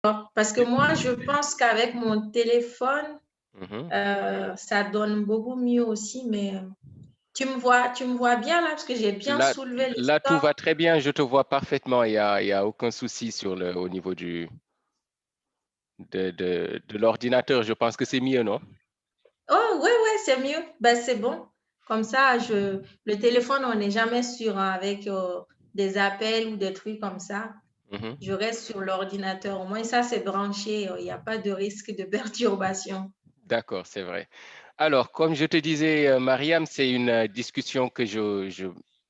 Parce que moi, je pense qu'avec mon téléphone, Mhm. ça donne beaucoup mieux aussi, mais tu me vois bien là, parce que j'ai bien Là, soulevé le là, tout son. va très bien, je te vois parfaitement, il y a aucun souci au niveau de l'ordinateur. Je pense que c'est mieux, non? Oh, oui, oui, c'est mieux. Ben, c'est bon. Comme ça, le téléphone, on n'est jamais sûr hein, avec des appels ou des trucs comme ça. Mhm. Je reste sur l'ordinateur. Au moins, ça, c'est branché. Il n'y a pas de risque de perturbation. D'accord, c'est vrai. Alors, comme je te disais, Mariam, c'est une discussion que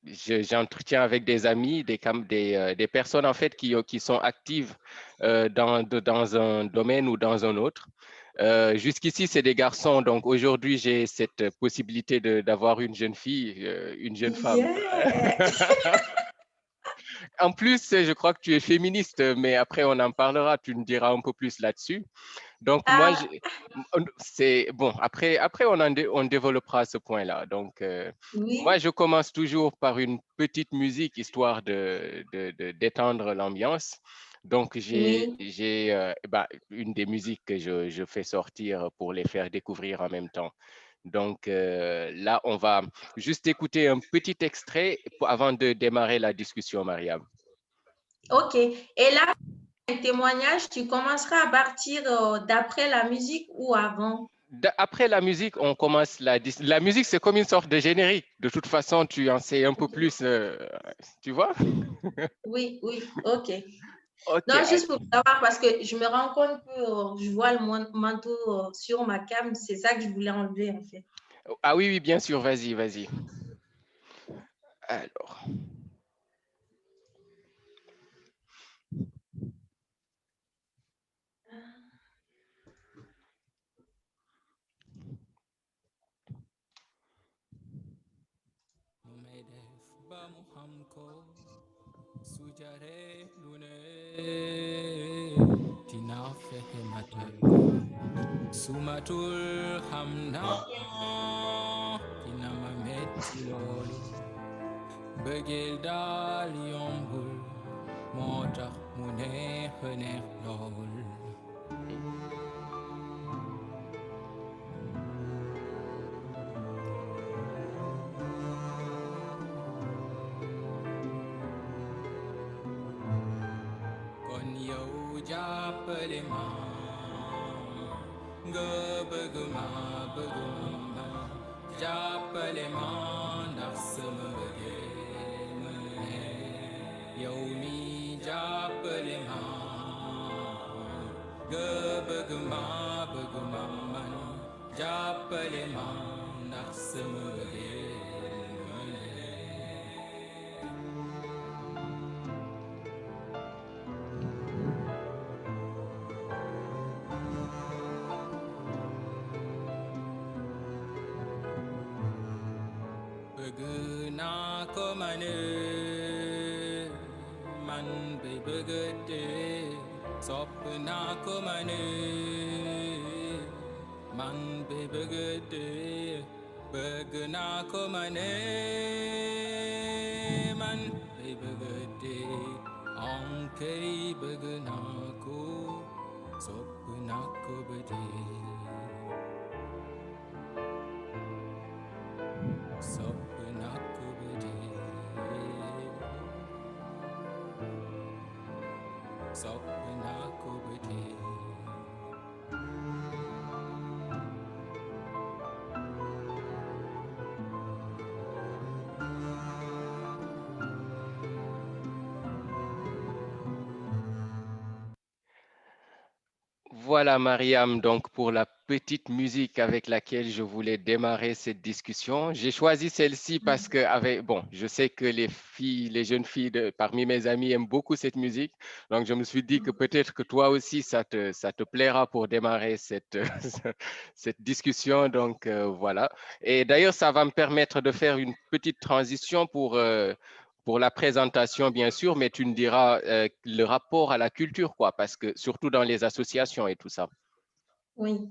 j'entretiens avec des amis, des personnes en fait qui sont actives dans un domaine ou dans un autre. Jusqu'ici, c'est des garçons, donc aujourd'hui, j'ai cette possibilité d'avoir une jeune fille, une jeune femme. Yeah! En plus, je crois que tu es féministe, mais après, on en parlera, tu me diras un peu plus là-dessus. Donc, moi, Ah, c'est bon. Après on développera ce point-là. Donc, moi, oui, je commence toujours par une petite musique histoire d'étendre l'ambiance. Donc, oui. bah, une des musiques que je fais sortir pour les faire découvrir en même temps. Donc, là, on va juste écouter un petit extrait avant de démarrer la discussion, Mariam. OK. Et là, un témoignage, tu commenceras à partir d'après la musique ou avant? Après la musique, on commence la musique, c'est comme une sorte de générique. De toute façon, tu en sais un peu plus, tu vois? Oui, oui, OK. Ok. Non, juste pour savoir, parce que je me rends compte que je vois le manteau sur ma cam, c'est ça que je voulais enlever en fait. Ah oui, oui, bien sûr, vas-y, vas-y. Alors, Sumatul hamna kinama metti lolu bëggeel daal yombul moo tax mu neex a neex lool kon yow jàppale ma nga bëgg ma jàppale ma ndax sama bëggeel ma neex yow mi jàppale ma nga bëgg ma man jàppale ma ndax sama bëggeel ma neex bëgg naa ko man bay bëgg dee sopp naa ko man bay bëgg dee bëgg naa ko man bay bëgg dee ankay bëgg naa ko sopp naa ko ba dee sopp naa ko ba dee sopp naa ko ba dee voilà, Mariam, donc pour la petite musique avec laquelle je voulais démarrer cette discussion. J'ai choisi celle-ci parce que, bon, je sais que les filles, les jeunes filles parmi mes amis aiment beaucoup cette musique. Donc, je me suis dit que peut-être que toi aussi, ça te plaira pour démarrer cette discussion. Donc, voilà. Et d'ailleurs, ça va me permettre de faire une petite transition pour la présentation, bien sûr, mais tu me diras le rapport à la culture, quoi, parce que surtout dans les associations et tout ça. Oui.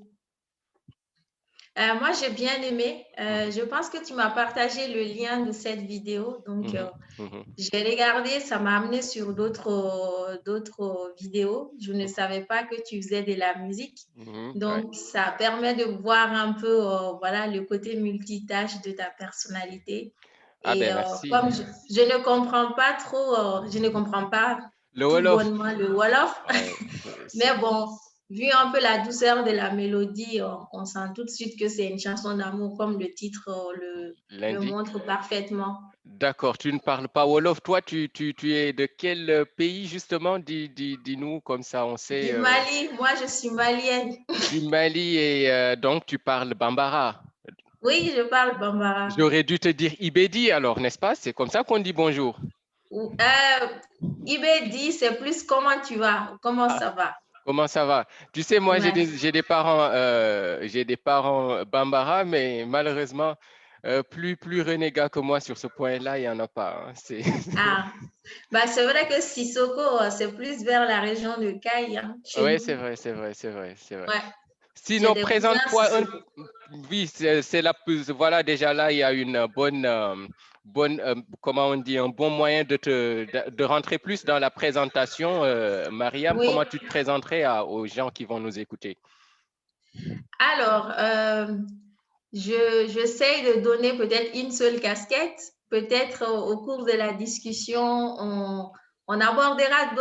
Moi, j'ai bien aimé. Je pense que tu m'as partagé le lien de cette vidéo. Donc, Mhm, mhm, j'ai regardé, ça m'a amené sur d'autres vidéos. Je ne savais pas que tu faisais de la musique. ouais. Donc, ça permet de voir un peu voilà, le côté multitâche de ta personnalité. Ah Et ben merci. comme je ne comprends pas trop, je ne comprends pas Le tout Wolof. bonnement le Wolof, Ouais, mais bon, vu un peu la douceur de la mélodie, on sent tout de suite que c'est une chanson d'amour, comme le titre le l'indique. montre parfaitement. D'accord, tu ne parles pas Wolof. Toi, tu es de quel pays justement? Dis-nous, comme ça on sait. Du Mali, moi je suis malienne. Du Mali et donc tu parles Bambara. Oui, je parle Bambara. J'aurais dû te dire Ibedi alors, n'est-ce pas? C'est comme ça qu'on dit bonjour. Ibedi, c'est plus comment tu vas, comment Ah, ça va. comment ça va? Tu sais, moi Ouais. j'ai des parents Bambara, mais malheureusement, plus renégats que moi sur ce point-là, il n'y en a pas, hein. Ah, bah, c'est vrai que Sissoko, c'est plus vers la région de Caille, hein, chez Ouais, nous. c'est vrai, c'est vrai, c'est vrai, c'est vrai. Ouais, j'ai Sinon, des cousins présente-toi un. Sissoko. Oui, c'est la plus. Voilà, déjà là, il y a une bonne, comment on dit, un bon moyen de rentrer plus dans la présentation. Mariam, Oui, comment tu te présenterais aux gens qui vont nous écouter? alors, j'essaie de donner peut-être une seule casquette. Peut-être au cours de la discussion, on abordera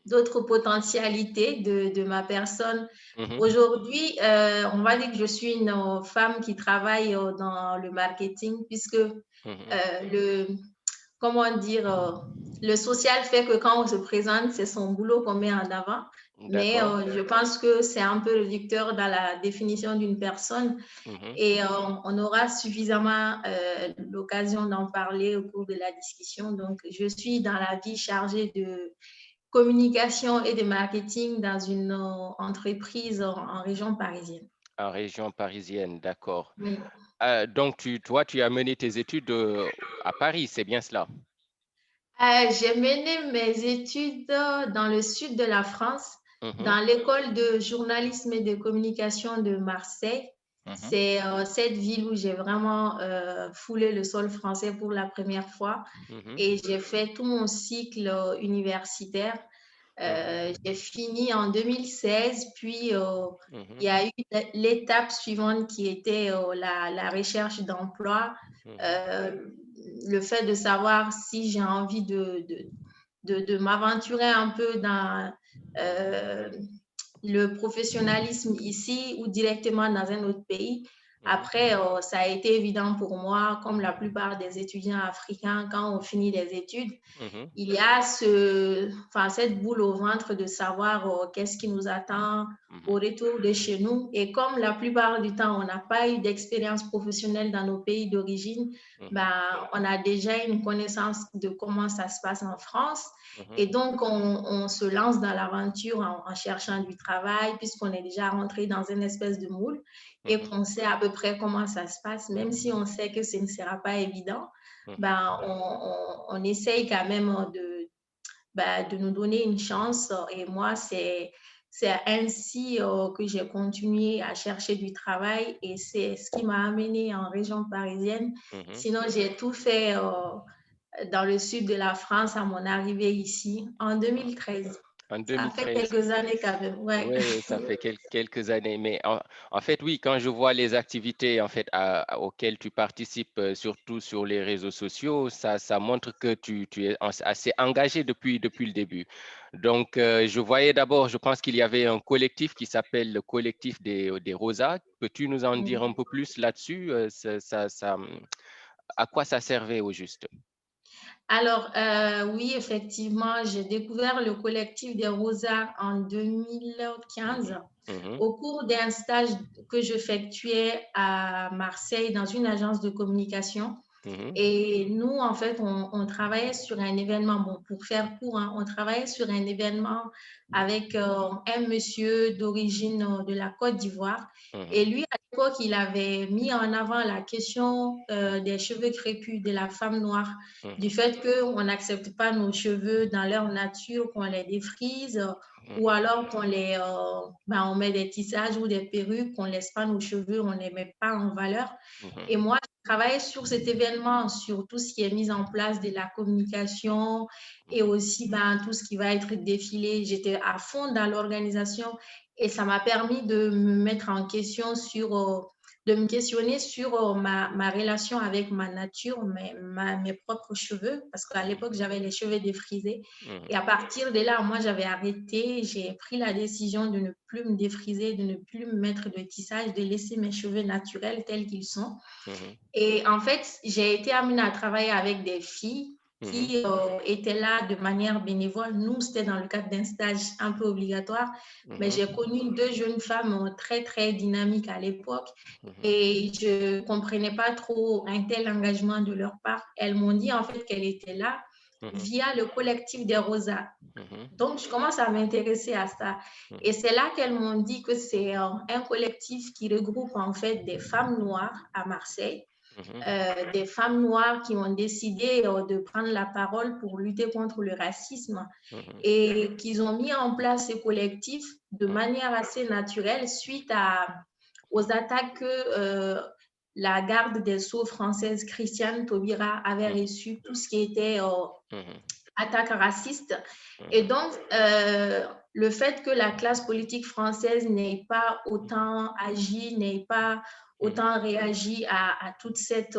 d'autres potentialités de ma personne. Mhm, Aujourd'hui, on va dire que je suis une femme qui travaille dans le marketing, puisque mhm. le, comment dire, le social fait que quand on se présente, c'est son boulot qu'on met en avant. Mais D'accord. je pense que c'est un peu réducteur dans la définition d'une personne Mhm. et on aura suffisamment l'occasion d'en parler au cours de la discussion. Donc, je suis dans la vie chargée de communication et de marketing dans une entreprise en région parisienne. En région parisienne, d'accord. Oui. Donc, toi, tu as mené tes études à Paris, c'est bien cela? J'ai mené mes études dans le sud de la France, Mhm, dans l'école de journalisme et de communication de Marseille. mhm, C'est cette ville où j'ai vraiment foulé le sol français pour la première fois mhm, et j'ai fait tout mon cycle universitaire. mhm, J'ai fini en 2016, puis il mhm, y a eu l'étape suivante qui était la recherche d'emploi, mhm, euh, le fait de savoir si j'ai envie de m'aventurer un peu dans euh, le professionnalisme ici ou directement dans un autre pays. mhm, Après, ça a été évident pour moi, comme la plupart des étudiants africains, quand on finit les études, mhm, il y a cette boule au ventre de savoir qu'est-ce qui nous attend au mhm, retour de chez nous. Et comme la plupart du temps, on n'a pas eu d'expérience professionnelle dans nos pays d'origine, mhm, ben, on a déjà une connaissance de comment ça se passe en France. mhm, Et donc, on se lance dans l'aventure en cherchant du travail, puisqu'on est déjà rentré dans une espèce de moule et mhm, qu'on sait à peu près comment ça se passe, même si on sait que ce ne sera pas évident. mhm. Ben, on essaye quand même de nous donner une chance. Et moi, c'est ainsi que j'ai continué à chercher du travail et c'est ce qui m'a amenée en région parisienne. Mhm. Sinon, j'ai tout fait dans le sud de la France à mon arrivée ici en 2013. En Ça fait 2013. quelques années quand même, ouais. Oui, oui, ça fait quelques années. Mais en fait, oui, quand je vois les activités en fait, auxquelles tu participes, surtout sur les réseaux sociaux, ça montre que tu es assez engagé depuis le début. Donc, je voyais d'abord, je pense qu'il y avait un collectif qui s'appelle le collectif des Rosas. Peux-tu nous en dire un peu plus là-dessus? À quoi ça servait au juste? Alors, oui, effectivement, j'ai découvert le collectif des Rosards en 2015 Mhm, mhm, au cours d'un stage que j'effectuais à Marseille dans une agence de communication. mhm, Et nous, en fait, on travaillait sur un événement, bon, pour faire court, hein, on travaillait sur un événement avec un monsieur d'origine de la Côte d'Ivoire. Et mhm, lui, à l'époque, il avait mis en avant la question des cheveux crépus de la femme noire, du mhm, fait qu'on n'accepte pas nos cheveux dans leur nature, qu'on les défrise, ou alors on met des tissages ou des perruques, qu'on ne laisse pas nos cheveux, on ne les met pas en valeur. Et moi, je travaillais sur cet événement, sur tout ce qui est mis en place de la communication et aussi tout ce qui va être défilé. J'étais à fond dans l'organisation et ça m'a permis de me mettre en question de me questionner sur ma relation avec ma nature, mes propres cheveux, parce qu'à l'époque, j'avais les cheveux défrisés. Et à partir de là, moi, j'avais arrêté, j'ai pris la décision de ne plus me défriser, de ne plus me mettre de tissage, de laisser mes cheveux naturels tels qu'ils sont. Et en fait, j'ai été amenée à travailler avec des filles qui étaient là de manière bénévole. Nous, c'était dans le cadre d'un stage un peu obligatoire, mais j'ai connu 2 jeunes femmes très, très dynamiques à l'époque et je ne comprenais pas trop un tel engagement de leur part. Elles m'ont dit en fait qu'elles étaient là via le collectif des Rosas. Donc, je commence à m'intéresser à ça. Et c'est là qu'elles m'ont dit que c'est un collectif qui regroupe en fait des femmes noires à Marseille. Des femmes noires qui ont décidé de prendre la parole pour lutter contre le racisme et qu'ils ont mis en place ce collectif de manière assez naturelle suite aux attaques que la garde des Sceaux française Christiane Taubira avait reçues, tout ce qui était attaque raciste. Et donc, le fait que la classe politique française n'ait pas autant agi, n'ait pas autant réagi à toute cette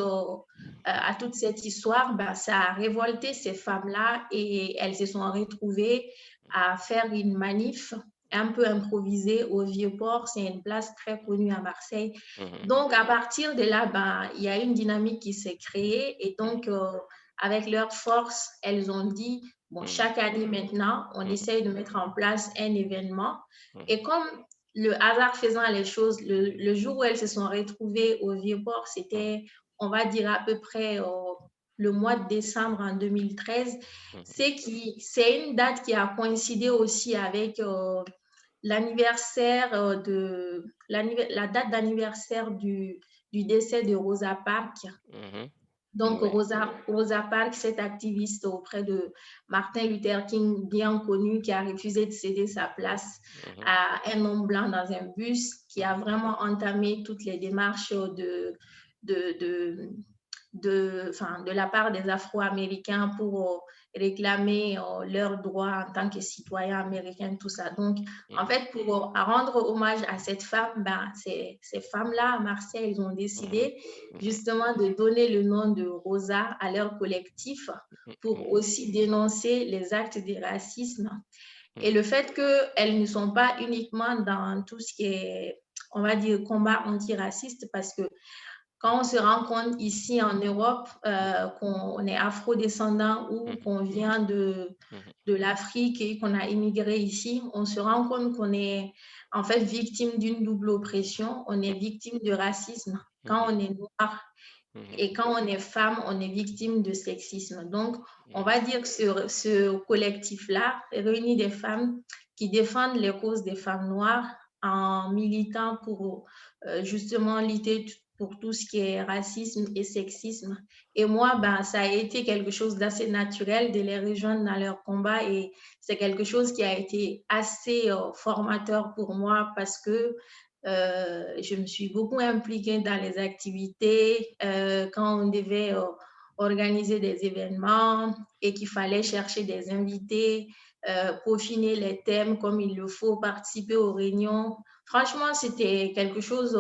histoire, ça a révolté ces femmes-là et elles se sont retrouvées à faire une manif un peu improvisée au Vieux-Port. C'est une place très connue à Marseille. Donc, à partir de là, il y a une dynamique qui s'est créée et donc, avec leur force, elles ont dit, chaque année maintenant, on essaye de mettre en place un événement. Et comme le hasard faisant les choses, le jour où elles se sont retrouvées au Vieux-Port, c'était, on va dire, à peu près le mois de décembre en 2013. C'est une date qui a coïncidé aussi avec l'anniversaire la date d'anniversaire du décès de Rosa Parks. Donc, Rosa Parks, cette activiste auprès de Martin Luther King, bien connu, qui a refusé de céder sa place à un homme blanc dans un bus, qui a vraiment entamé toutes les démarches de la part des Afro-Américains pour réclamer leurs droits en tant que citoyens américains, tout ça. Donc, en fait, pour rendre hommage à cette femme, ces femmes-là à Marseille, elles ont décidé justement de donner le nom de Rosa à leur collectif pour aussi dénoncer les actes de racisme. Et le fait qu'elles ne sont pas uniquement dans tout ce qui est, on va dire, combat antiraciste, parce que quand on se rend compte ici en Europe qu'on est afro-descendant ou qu'on vient de l'Afrique et qu'on a immigré ici, on se rend compte qu'on est en fait victime d'une double oppression. On est victime de racisme quand on est noir et quand on est femme, on est victime de sexisme. Donc, on va dire que ce collectif-là réunit des femmes qui défendent les causes des femmes noires en militant pour justement lutter pour tout ce qui est racisme et sexisme. Et moi, ça a été quelque chose d'assez naturel de les rejoindre dans leur combat et c'est quelque chose qui a été assez formateur pour moi parce que je me suis beaucoup impliquée dans les activités quand on devait organiser des événements et qu'il fallait chercher des invités, peaufiner les thèmes comme il le faut, participer aux réunions. Franchement, c'était quelque chose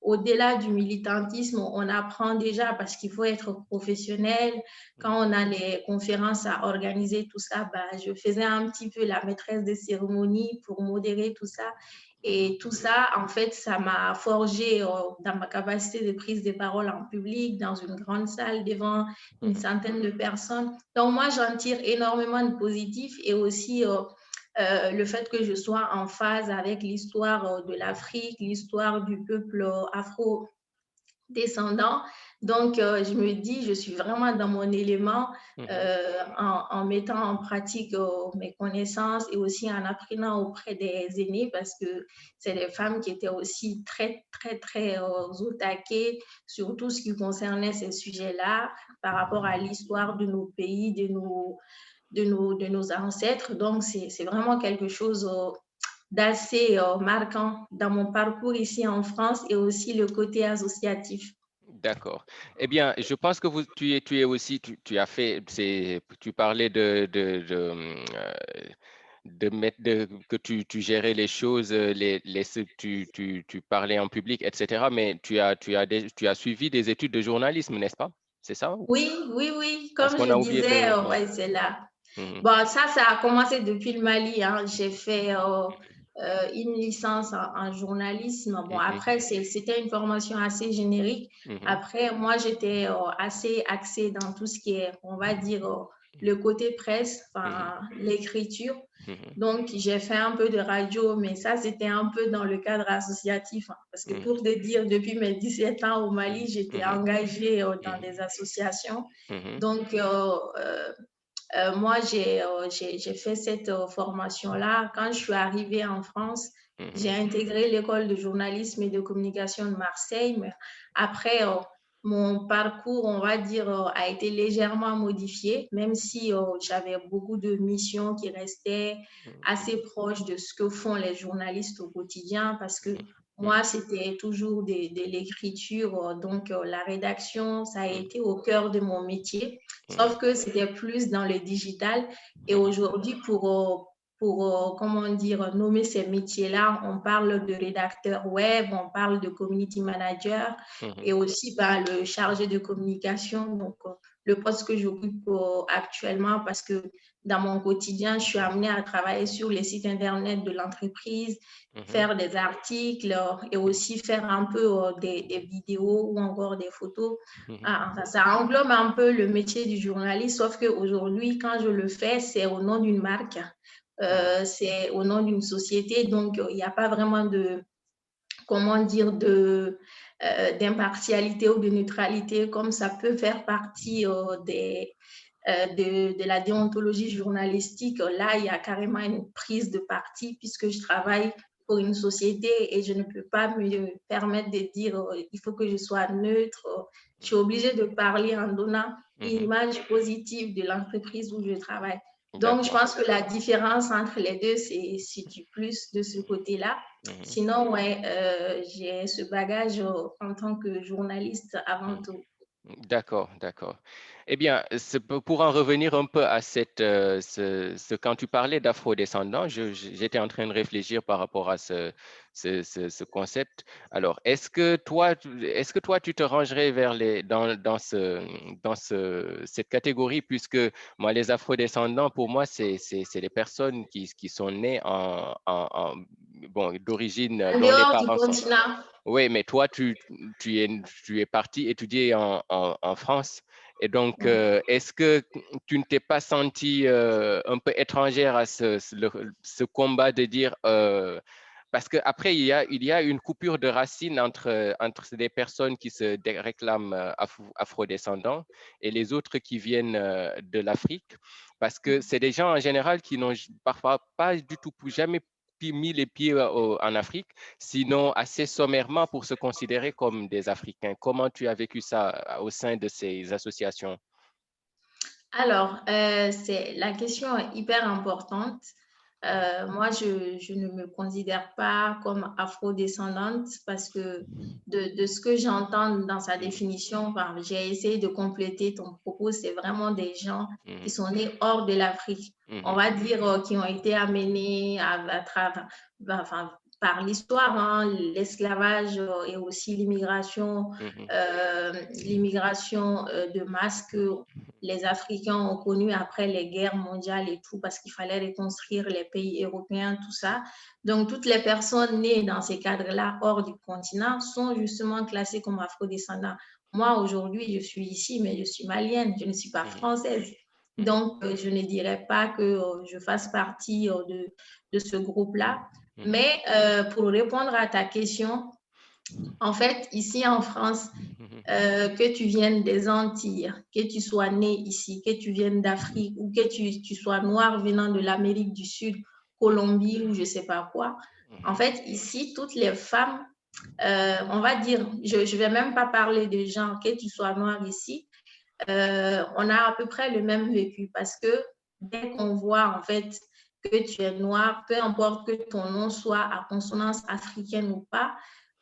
au-delà du militantisme, on apprend déjà parce qu'il faut être professionnel. Quand on a les conférences à organiser, tout ça, je faisais un petit peu la maîtresse des cérémonies pour modérer tout ça. Et tout ça, en fait, ça m'a forgé dans ma capacité de prise de parole en public, dans une grande salle devant une centaine de personnes. Donc, moi, j'en tire énormément de positif et aussi le fait que je sois en phase avec l'histoire de l'Afrique, l'histoire du peuple afro-descendant. Donc, je me dis, je suis vraiment dans mon élément en mettant en pratique mes connaissances et aussi en apprenant auprès des aînés parce que c'est des femmes qui étaient aussi très, très, très au taquet sur tout ce qui concernait ces sujets-là par rapport à l'histoire de nos pays, de nos ancêtres. Donc, c'est vraiment quelque chose d'assez marquant dans mon parcours ici en France et aussi le côté associatif. D'accord. Eh bien, je pense que tu es aussi, tu as fait, tu parlais que tu gérais les choses, tu parlais en public, etc. Mais tu as suivi des études de journalisme, n'est-ce pas? C'est ça? Oui, oui, oui, Parce comme qu'on je a oublié disais, de... Ouais. ouais, c'est là. Mhm, Bon, ça a commencé depuis le Mali, hein. J'ai fait une licence en journalisme. Bon, mhm, après, c'était une formation assez générique. mhm, Après, moi, j'étais assez axée dans tout ce qui est, on va dire, le côté presse, mhm, enfin, l'écriture. mhm, Donc, j'ai fait un peu de radio, mais ça, c'était un peu dans le cadre associatif, hein. Parce que mhm, pour te dire, depuis mes 17 ans au Mali, j'étais mhm, engagée dans mhm, des associations. mhm, Donc, moi, j'ai fait cette formation-là. Quand je suis arrivée en France, j'ai mhm, intégré l'école de journalisme et de communication de Marseille. Mais après, mon parcours, on va dire, a été légèrement modifié, même si j'avais beaucoup de missions qui restaient assez proches de ce que font les journalistes au quotidien, parce que mhm, moi, c'était toujours de l'écriture. Donc, la rédaction, ça a mhm, été au cœur de mon métier. mhm, Sauf que c'était plus dans le digital. Et mhm, aujourd'hui, comment dire, nommer ces métiers-là, on parle de rédacteur web, on parle de community manager mhm. et aussi le chargé de communication. Donc, le poste que j'occupe actuellement, parce que dans mon quotidien, je suis amenée à travailler sur les sites Internet de l'entreprise, Mhm, faire des articles et aussi faire un peu des vidéos ou encore des photos. mhm, Ah, enfin, ça englobe un peu le métier du journaliste, sauf qu'aujourd'hui, quand je le fais, c'est au nom d'une marque, mhm, c'est au nom d'une société, donc il n'y a pas vraiment de, comment dire, d'impartialité ou de neutralité, comme ça peut faire partie de la déontologie journalistique. Là, il y a carrément une prise de parti puisque je travaille pour une société et je ne peux pas me permettre de dire il faut que je sois neutre. Je suis obligée de parler en donnant une mhm. image positive de l'entreprise où je travaille. Donc, je D'accord. pense que la différence entre les deux, c'est situe plus de ce côté-là. Mhm. Sinon, ouais, j'ai ce bagage en tant que journaliste avant Mhm. tout. D'accord, d'accord. Eh bien, pour en revenir un peu à quand tu parlais d'afro-descendants, j'étais en train de réfléchir par rapport à ce concept. Alors, est-ce que toi, tu te rangerais vers cette catégorie, puisque moi, les afro-descendants, pour moi, c'est les personnes qui sont nées bon, d'origine, En dont les dehors du parents sont... continent. Oui, mais toi, tu es parti étudier en France. Et donc, est-ce que tu ne t'es pas senti un peu étrangère à ce combat de dire, parce qu'après, il y a une coupure de racines entre des personnes qui se réclament afro-descendants et les autres qui viennent de l'Afrique, parce que c'est des gens en général qui n'ont parfois pas du tout, jamais mis les pieds en Afrique, sinon assez sommairement pour se considérer comme des Africains. Comment tu as vécu ça au sein de ces associations? Alors, la question est hyper importante. Moi, je ne me considère pas comme afro-descendante parce que de ce que j'entends dans sa Mhm, définition, enfin, j'ai essayé de compléter ton propos, c'est vraiment des gens qui mhm, sont nés hors de l'Afrique. On mhm, va dire qui ont été amenés à travers, enfin, par l'histoire, hein, l'esclavage et aussi mhm, l'immigration de masse que les Africains ont connu après les guerres mondiales et tout, parce qu'il fallait reconstruire les pays européens, tout ça. Donc, toutes les personnes nées dans ces cadres-là, hors du continent, sont justement classées comme afrodescendants. Moi, aujourd'hui, je suis ici, mais je suis malienne, je ne suis pas mhm, française. mhm, Donc, je ne dirais pas que je fasse partie de ce groupe-là. mhm, Mais pour répondre à ta question, en fait, ici en France, mhm, que tu viennes des Antilles, que tu sois né ici, que tu viennes d'Afrique ou que tu sois noir venant de l'Amérique du Sud, Colombie ou je ne sais pas quoi. En mhm, fait, ici, toutes les femmes, on va dire, je ne vais même pas parler de genre, que tu sois noir ici, on a à peu près le même vécu parce que dès qu'on voit en fait que tu es noir, peu importe que ton nom soit à consonance africaine ou pas,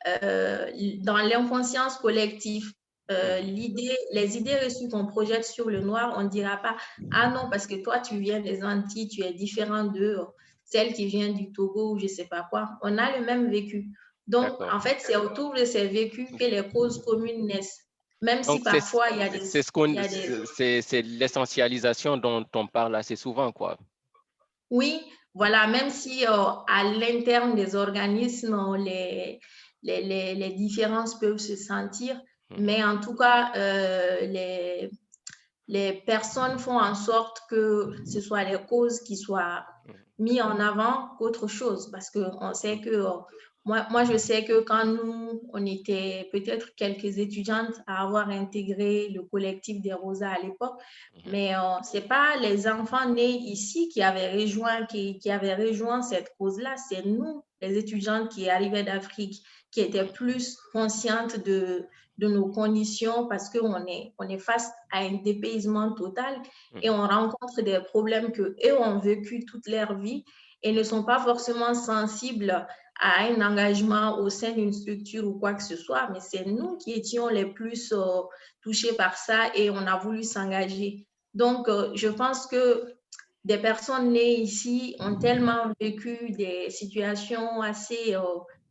dans l'inconscience collective, les idées reçues qu'on projette sur le noir, on ne dira pas, ah non, parce que toi, tu viens des Antilles, tu es différent de celle qui vient du Togo ou je ne sais pas quoi. On a le même vécu. Donc, D'accord. en fait, c'est autour de ces vécus que les causes communes naissent. Même si Donc, c'est parfois, il y a des... c'est ce qu'on, c'est l'essentialisation dont on parle assez souvent, quoi. Oui, voilà, même si à l'interne des organismes, les différences peuvent se sentir, mais en tout cas, les personnes font en sorte que ce soit les causes qui soient mises en avant qu'autre chose, parce qu'on sait que, moi, je sais que quand nous, on était peut-être quelques étudiantes à avoir intégré le collectif des Rosas à l'époque, mais ce n'est pas les enfants nés ici qui avaient rejoint cette cause-là, c'est nous, les étudiantes qui arrivaient d'Afrique, qui étaient plus conscientes de nos conditions parce qu'on est face à un dépaysement total et on rencontre des problèmes qu'eux ont vécu toute leur vie et ne sont pas forcément sensibles à un engagement au sein d'une structure ou quoi que ce soit, mais c'est nous qui étions les plus touchés par ça et on a voulu s'engager. Donc, je pense que des personnes nées ici ont tellement vécu des situations assez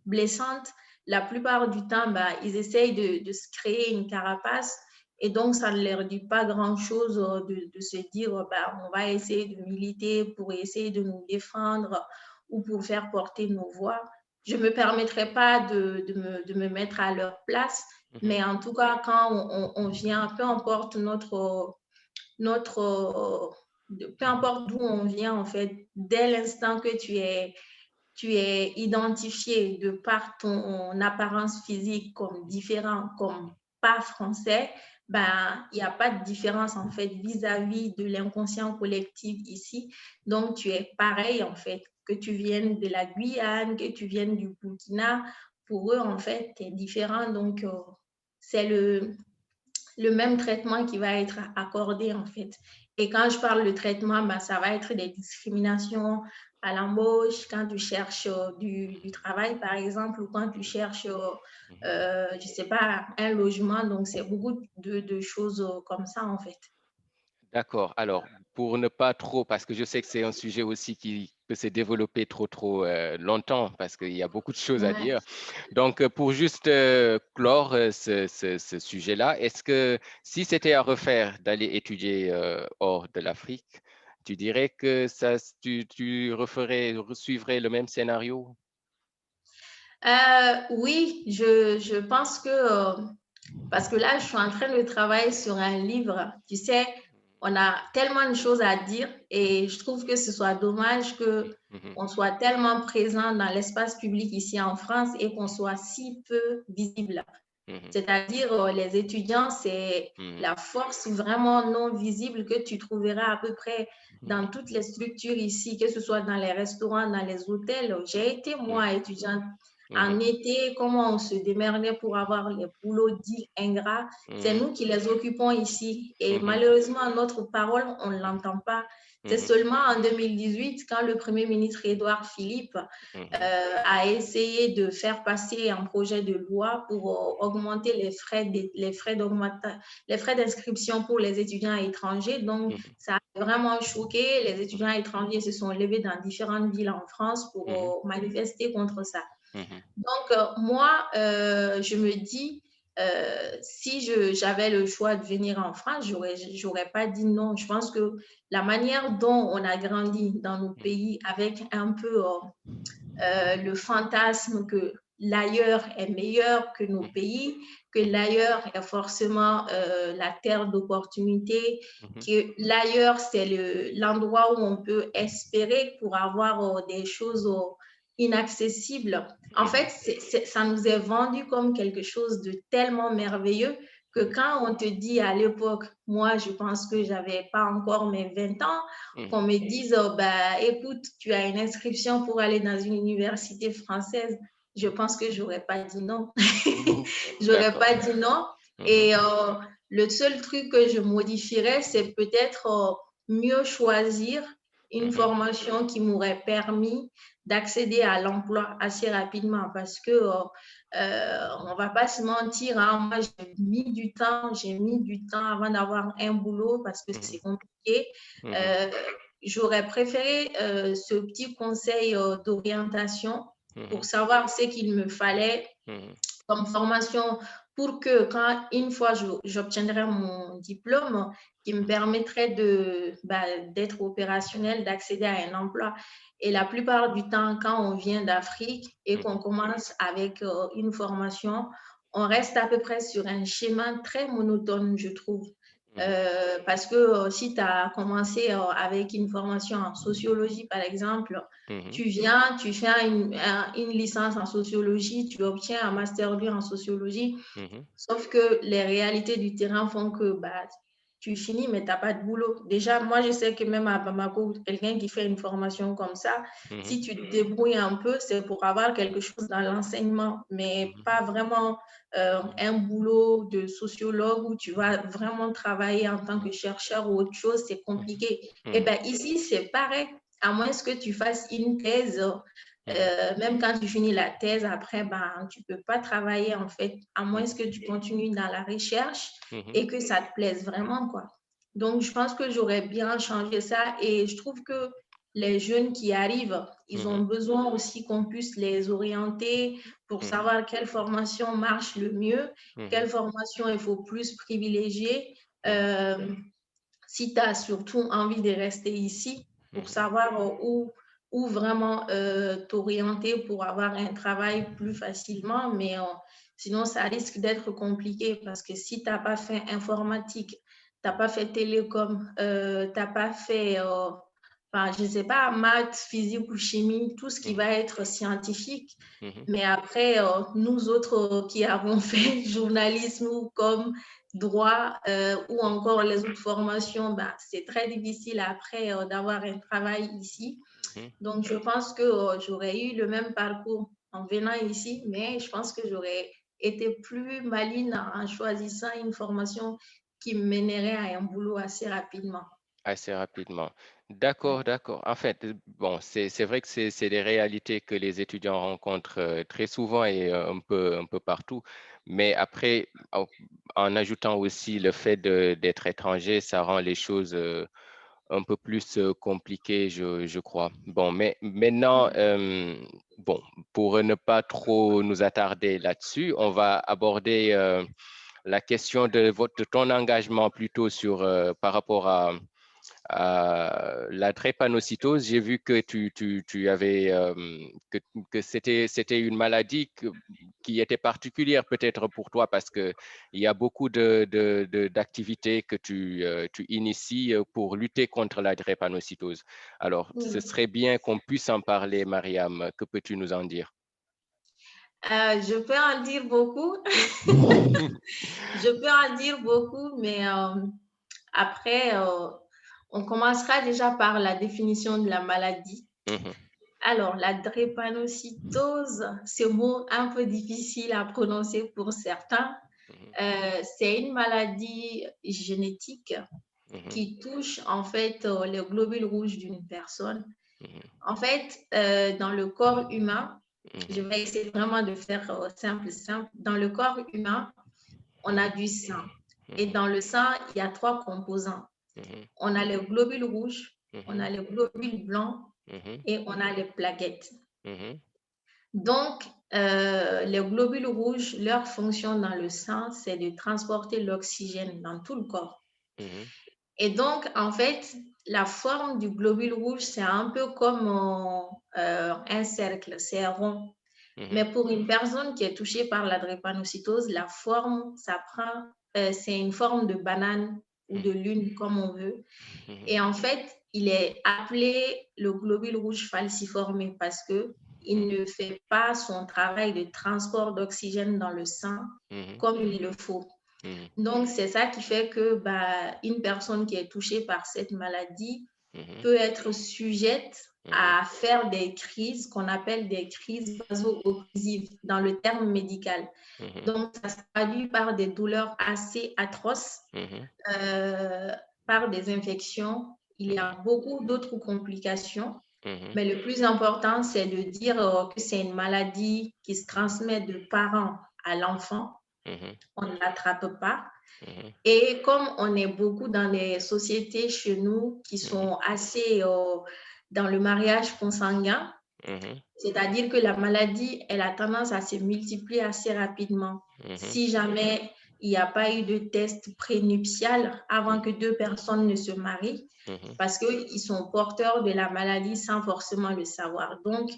blessantes. La plupart du temps, ils essayent de se créer une carapace et donc ça ne leur dit pas grand-chose de se dire on va essayer de militer pour essayer de nous défendre ou pour faire porter nos voix. Je ne me permettrai pas de me mettre à leur place, mais en tout cas, quand on vient, peu importe peu importe d'où on vient, en fait, dès l'instant que tu es identifié de par ton apparence physique comme différent, comme pas français, il n'y a pas de différence, en fait, vis-à-vis de l'inconscient collectif ici. Donc, tu es pareil, en fait, que tu viennes de la Guyane, que tu viennes du Burkina. Pour eux, en fait, tu es différent. Donc, c'est le même traitement qui va être accordé, en fait. Et quand je parle de traitement, ça va être des discriminations à l'embauche, quand tu cherches du travail, par exemple, ou quand tu cherches, je ne sais pas, un logement. Donc, c'est beaucoup de choses comme ça, en fait. D'accord. Alors, pour ne pas trop, parce que je sais que c'est un sujet aussi qui peut se développer trop longtemps, parce qu'il y a beaucoup de choses à dire. Donc, pour juste clore ce sujet-là, est-ce que si c'était à refaire d'aller étudier hors de l'Afrique, tu dirais que tu suivrais le même scénario? Oui, je pense que, parce que là, je suis en train de travailler sur un livre. Tu sais, on a tellement de choses à dire et je trouve que ce soit dommage qu'on soit tellement présent dans l'espace public ici en France et qu'on soit si peu visible. C'est-à-dire, les étudiants, c'est la force vraiment non visible que tu trouveras à peu près dans toutes les structures ici, que ce soit dans les restaurants, dans les hôtels. J'ai été, moi, étudiante. En été, comment on se démerdait pour avoir les boulots dits ingrats, c'est nous qui les occupons ici. Et malheureusement, notre parole, on ne l'entend pas. C'est seulement en 2018, quand le Premier ministre Édouard Philippe a essayé de faire passer un projet de loi pour augmenter les frais d'inscription pour les étudiants étrangers. Donc, ça a vraiment choqué. Les étudiants étrangers se sont levés dans différentes villes en France pour manifester contre ça. Donc, moi, je me dis, si j'avais le choix de venir en France, j'aurais pas dit non. Je pense que la manière dont on a grandi dans nos pays avec un peu le fantasme que l'ailleurs est meilleur que nos pays, que l'ailleurs est forcément la terre d'opportunité, que l'ailleurs c'est l'endroit où on peut espérer pour avoir des choses inaccessibles. En fait, ça nous est vendu comme quelque chose de tellement merveilleux que quand on te dit à l'époque, moi je pense que j'avais pas encore mes 20 ans, qu'on me dise, écoute, tu as une inscription pour aller dans une université française, je pense que j'aurais pas dit non. J'aurais pas dit non. Et le seul truc que je modifierais, c'est peut-être mieux choisir une Mhm. formation qui m'aurait permis d'accéder à l'emploi assez rapidement parce que on va pas se mentir, hein, moi j'ai mis du temps avant d'avoir un boulot parce que c'est compliqué. Mhm. Euh, J'aurais préféré ce petit conseil d'orientation pour Mhm. savoir ce qu'il me fallait Mhm. comme formation pour que quand une fois j'obtiendrai mon diplôme qui me permettrait d'être opérationnel, d'accéder à un emploi. Et la plupart du temps, quand on vient d'Afrique et qu'on commence avec une formation, on reste à peu près sur un schéma très monotone, je trouve. Parce que si tu as commencé avec une formation en sociologie, par exemple, Mhm. tu viens, tu fais une licence en sociologie, tu obtiens un master 2 en sociologie, Mhm. sauf que les réalités du terrain font que tu finis, mais tu n'as pas de boulot. Déjà, moi, je sais que même à Bamako, quelqu'un qui fait une formation comme ça, Mhm. si tu te débrouilles un peu, c'est pour avoir quelque chose dans l'enseignement, mais pas vraiment un boulot de sociologue où tu vas vraiment travailler en tant que chercheur ou autre chose, c'est compliqué. Et bien ici, c'est pareil. À moins que tu fasses une thèse, même quand tu finis la thèse, après, tu ne peux pas travailler en fait, à moins que tu continues dans la recherche et que ça te plaise vraiment, quoi. Donc, je pense que j'aurais bien changé ça et je trouve que les jeunes qui arrivent, ils ont besoin aussi qu'on puisse les orienter pour savoir quelle formation marche le mieux, quelle formation il faut plus privilégier. Si tu as surtout envie de rester ici pour savoir où vraiment t'orienter pour avoir un travail plus facilement, mais sinon, ça risque d'être compliqué parce que si tu n'as pas fait informatique, tu n'as pas fait télécom, tu n'as pas fait, je ne sais pas, maths, physique ou chimie, tout ce qui va être scientifique. Mais après, nous autres qui avons fait journalisme ou comme droit ou encore les autres formations, c'est très difficile après d'avoir un travail ici. Donc, je pense que j'aurais eu le même parcours en venant ici, mais je pense que j'aurais été plus maligne en choisissant une formation qui me mènerait à un boulot assez rapidement. Assez rapidement. D'accord, d'accord. En fait, bon, c'est vrai que c'est des réalités que les étudiants rencontrent très souvent et un peu partout. Mais après, en ajoutant aussi le fait d'être étranger, ça rend les choses un peu plus compliquées, je crois. Bon, mais maintenant, bon, pour ne pas trop nous attarder là-dessus, on va aborder la question de ton engagement plutôt par rapport à la drépanocytose. J'ai vu que tu avais que c'était une maladie qui était particulière peut-être pour toi parce que il y a beaucoup d'activités que tu inities pour lutter contre la drépanocytose. Alors, ce serait bien qu'on puisse en parler, Mariam. Que peux-tu nous en dire? Je peux en dire beaucoup. Je peux en dire beaucoup, mais après, on commencera déjà par la définition de la maladie. Alors, la drépanocytose, ce mot un peu difficile à prononcer pour certains, c'est une maladie génétique qui touche en fait les globules rouges d'une personne. En fait, dans le corps humain, je vais essayer vraiment de faire simple. Dans le corps humain, on a du sang. Et dans le sang, il y a 3 composants. On a les globules rouges, on a les globules blancs et on a les plaquettes. Donc, les globules rouges, leur fonction dans le sang, c'est de transporter l'oxygène dans tout le corps. Et donc, en fait, la forme du globule rouge, c'est un peu comme un cercle, c'est rond. Mais pour une personne qui est touchée par la drépanocytose, la forme, c'est une forme de banane ou de lune, comme on veut. Et en fait, il est appelé le globule rouge falciformé parce qu'il ne fait pas son travail de transport d'oxygène dans le sang comme il le faut. Donc, c'est ça qui fait que une personne qui est touchée par cette maladie peut être sujette à faire des crises qu'on appelle des crises vaso-occlusives dans le terme médical. Donc, ça se traduit par des douleurs assez atroces, par des infections il y a beaucoup d'autres complications. Mhm. Mais le plus important, c'est de dire que c'est une maladie qui se transmet de parents à l'enfant. Mhm. On ne l'attrape pas. Mhm. Et comme on est beaucoup dans les sociétés chez nous qui sont assez dans le mariage consanguin, Mhm. c'est-à-dire que la maladie, elle a tendance à se multiplier assez rapidement. Mhm. Si jamais il n'y a pas eu de test prénuptial avant que deux personnes ne se marient, Mhm. parce qu'ils sont porteurs de la maladie sans forcément le savoir. Donc,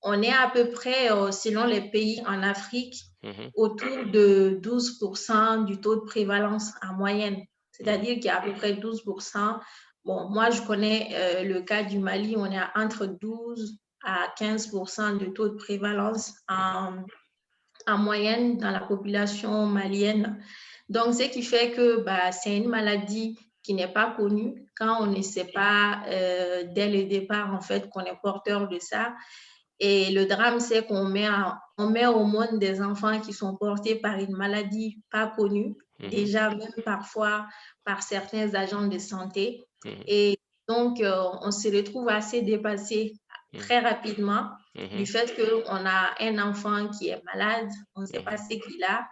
on est à peu près, selon les pays en Afrique, Mhm. autour de 12% du taux de prévalence en moyenne. C'est-à-dire qu'il y a à peu près 12%. Bon, moi, je connais le cas du Mali, on est entre 12 à 15% de taux de prévalence en moyenne dans la population malienne. Donc, ce qui fait que c'est une maladie qui n'est pas connue quand on ne sait pas dès le départ, en fait, qu'on est porteur de ça. Et le drame, c'est qu'on met au monde des enfants qui sont portés par une maladie pas connue, déjà même parfois par certains agents de santé. Et donc, on se retrouve assez dépassé très rapidement du fait qu'on a un enfant qui est malade, on ne sait pas ce qu'il a.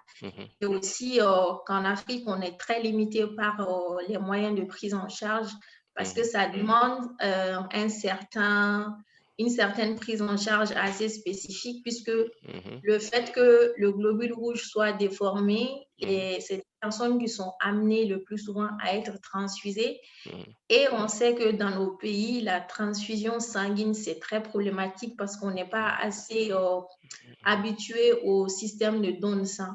Et aussi qu'en Afrique, on est très limité par les moyens de prise en charge parce que ça demande une certaine prise en charge assez spécifique puisque le fait que le globule rouge soit déformé, et c'est des personnes qui sont amenées le plus souvent à être transfusées. Et on sait que dans nos pays, la transfusion sanguine, c'est très problématique parce qu'on n'est pas assez habitué au système de don de sang.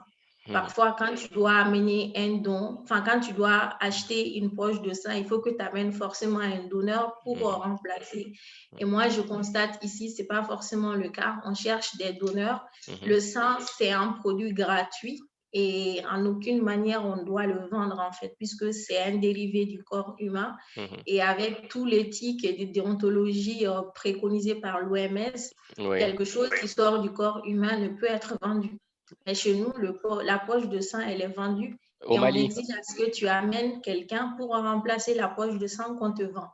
Parfois, quand tu dois amener un don, enfin, quand tu dois acheter une poche de sang, il faut que tu amènes forcément un donneur pour remplacer. Et moi, je constate ici, ce n'est pas forcément le cas. On cherche des donneurs. Le sang, c'est un produit gratuit et en aucune manière on doit le vendre, en fait, puisque c'est un dérivé du corps humain. Et avec tout l'éthique et les déontologies préconisées par l'OMS, quelque chose qui sort du corps humain ne peut être vendu. Mais chez nous, la poche de sang, elle est vendue Au et on Mali. exige à ce que tu amènes quelqu'un pour remplacer la poche de sang qu'on te vend.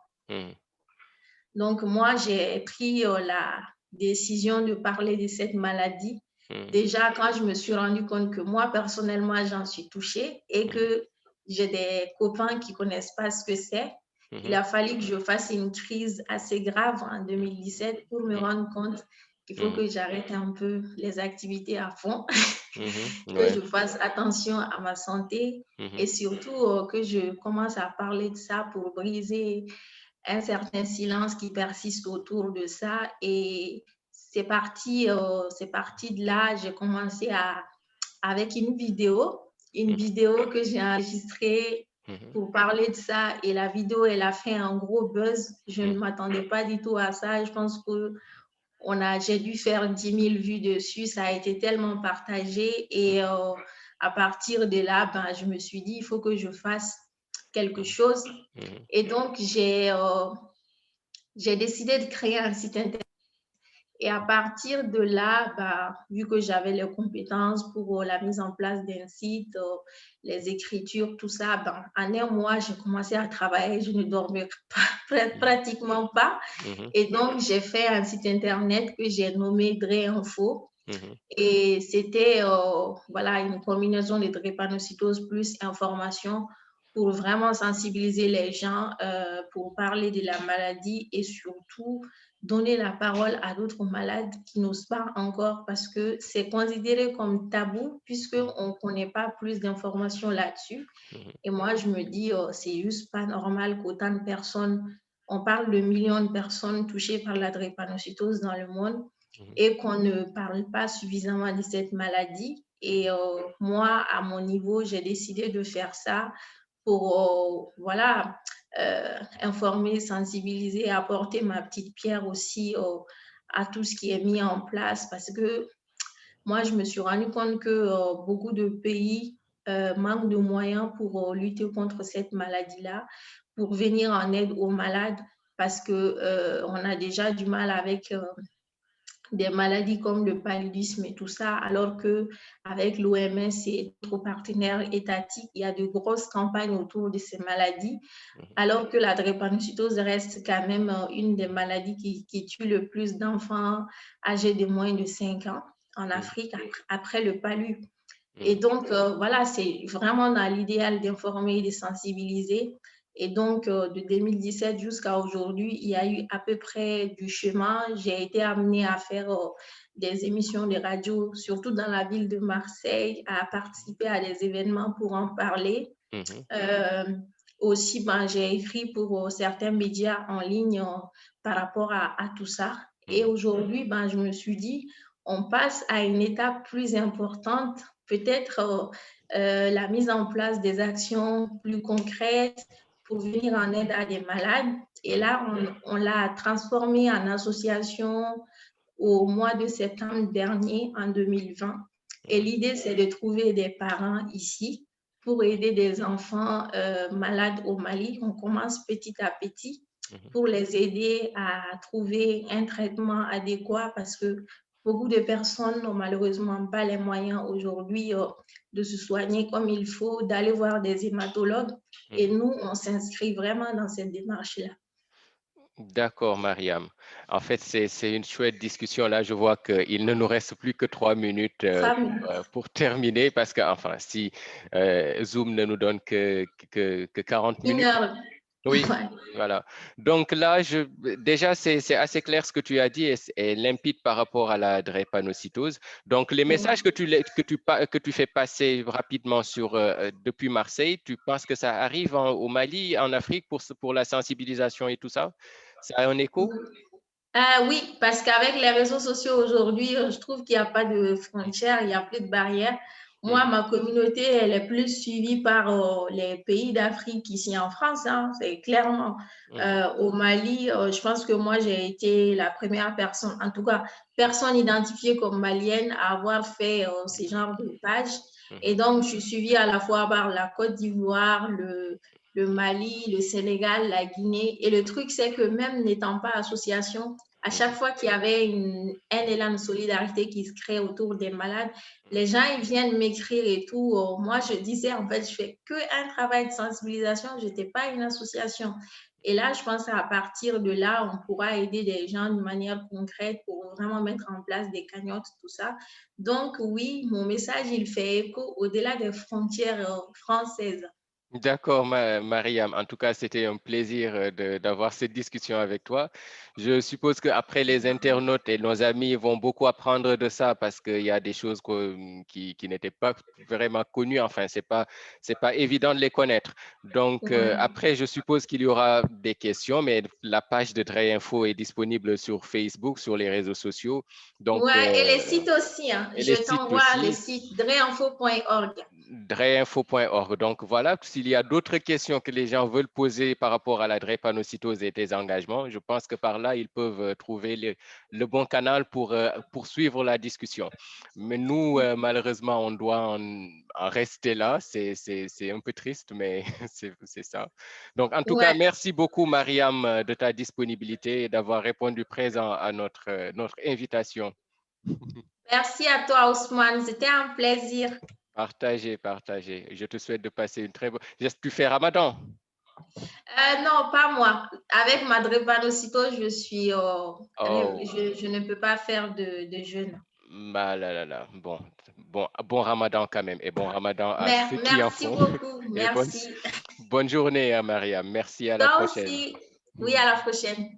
Donc, moi, j'ai pris la décision de parler de cette maladie. Déjà, quand je me suis rendu compte que moi, personnellement, j'en suis touchée et que j'ai des copains qui ne connaissent pas ce que c'est, il a fallu que je fasse une crise assez grave en 2017 pour me rendre compte qu'il faut que j'arrête un peu les activités à fond, que je fasse attention à ma santé et surtout que je commence à parler de ça pour briser un certain silence qui persiste autour de ça. Et c'est parti de là, j'ai commencé avec une vidéo que j'ai enregistrée pour parler de ça. Et la vidéo, elle a fait un gros buzz. Je ne m'attendais pas du tout à ça. Je pense que j'ai dû faire 10 000 vues dessus. Ça a été tellement partagé. Et à partir de là, je me suis dit, il faut que je fasse quelque chose. Et donc, j'ai décidé de créer un site internet. Et à partir de là, vu que j'avais les compétences pour la mise en place d'un site, les écritures, tout ça, en un mois, j'ai commencé à travailler. Je ne dormais pratiquement pas. Et donc, j'ai fait un site internet que j'ai nommé Dré-Info. Et c'était une combinaison de drépanocytose plus information pour vraiment sensibiliser les gens, pour parler de la maladie et surtout donner la parole à d'autres malades qui n'osent pas encore parce que c'est considéré comme tabou puisqu'on ne connaît pas plus d'informations là-dessus. Et moi, je me dis, c'est juste pas normal qu'autant de personnes, on parle de millions de personnes touchées par la drépanocytose dans le monde et qu'on ne parle pas suffisamment de cette maladie. Et moi, à mon niveau, j'ai décidé de faire ça pour informer, sensibiliser, apporter ma petite pierre aussi à tout ce qui est mis en place parce que moi, je me suis rendu compte que beaucoup de pays manquent de moyens pour lutter contre cette maladie-là, pour venir en aide aux malades parce qu'on a déjà du mal avec des maladies comme le paludisme et tout ça, alors que avec l'OMS et d'autres partenaires étatiques, il y a de grosses campagnes autour de ces maladies, alors que la drépanocytose reste quand même une des maladies qui tue le plus d'enfants âgés de moins de 5 ans en Afrique après le palu. Et donc, voilà, c'est vraiment dans l'idéal d'informer et de sensibiliser. Et donc, de 2017 jusqu'à aujourd'hui, il y a eu à peu près du chemin. J'ai été amenée à faire des émissions de radio, surtout dans la ville de Marseille, à participer à des événements pour en parler. Aussi, ben, j'ai écrit pour certains médias en ligne par rapport à tout ça. Et aujourd'hui, ben, je me suis dit, on passe à une étape plus importante, peut-être la mise en place des actions plus concrètes pour venir en aide à des malades. Et là, on l'a transformé en association au mois de septembre dernier, en 2020. Et l'idée, c'est de trouver des parents ici pour aider des enfants malades au Mali. On commence petit à petit pour les aider à trouver un traitement adéquat parce que beaucoup de personnes n'ont malheureusement pas les moyens aujourd'hui de se soigner comme il faut, d'aller voir des hématologues. Et nous, on s'inscrit vraiment dans cette démarche-là. D'accord, Mariam. En fait, c'est une chouette discussion. Là, je vois qu'il ne nous reste plus que 3 minutes pour terminer parce que, enfin, si Zoom ne nous donne que 40 minutes. 1 heure. Oui, voilà. Donc là, déjà, c'est assez clair ce que tu as dit et limpide par rapport à la drépanocytose. Donc, les messages que tu fais passer rapidement depuis Marseille, tu penses que ça arrive au Mali, en Afrique pour la sensibilisation et tout ça? Ça a un écho? Oui, parce qu'avec les réseaux sociaux aujourd'hui, je trouve qu'il n'y a pas de frontières, il n'y a plus de barrières. Moi, ma communauté, elle est plus suivie par les pays d'Afrique ici en France, hein, c'est clairement. Au Mali, je pense que moi, j'ai été la première personne, en tout cas, personne identifiée comme malienne à avoir fait ce genre de page. Et donc, je suis suivie à la fois par la Côte d'Ivoire, le Mali, le Sénégal, la Guinée. Et le truc, c'est que même n'étant pas association, à chaque fois qu'il y avait un élan de solidarité qui se crée autour des malades, les gens, ils viennent m'écrire et tout. Moi, je disais, en fait, je fais qu'un travail de sensibilisation, je n'étais pas une association. Et là, je pense qu'à partir de là, on pourra aider des gens de manière concrète pour vraiment mettre en place des cagnottes, tout ça. Donc, oui, mon message, il fait écho au-delà des frontières françaises. D'accord, Mariam. En tout cas, c'était un plaisir d'avoir cette discussion avec toi. Je suppose qu'après, les internautes et nos amis vont beaucoup apprendre de ça parce qu'il y a des choses qui n'étaient pas vraiment connues. Enfin, c'est pas évident de les connaître. Donc, après, je suppose qu'il y aura des questions, mais la page de Dre Info est disponible sur Facebook, sur les réseaux sociaux. Donc, et les sites aussi. Hein. Je t'envoie le site dreinfo.org. Dreinfo.org. Donc voilà, s'il y a d'autres questions que les gens veulent poser par rapport à la drépanocytose et tes engagements, je pense que par là, ils peuvent trouver le bon canal pour poursuivre la discussion. Mais nous, malheureusement, on doit en rester là. C'est un peu triste, mais c'est ça. Donc, en tout cas, merci beaucoup, Mariam, de ta disponibilité et d'avoir répondu présent à notre invitation. Merci à toi, Ousmane. C'était un plaisir. Partagez. Je te souhaite de passer une très bonne... Tu fais Ramadan? Non, pas moi. Avec ma drépanocytose, je suis... je ne peux pas faire de jeûne. Bah là. Bon Ramadan quand même. Et bon Ramadan à ceux qui en font. Merci beaucoup. Merci. Bonne journée, Mariam. Merci, à la prochaine. Aussi. Oui, à la prochaine.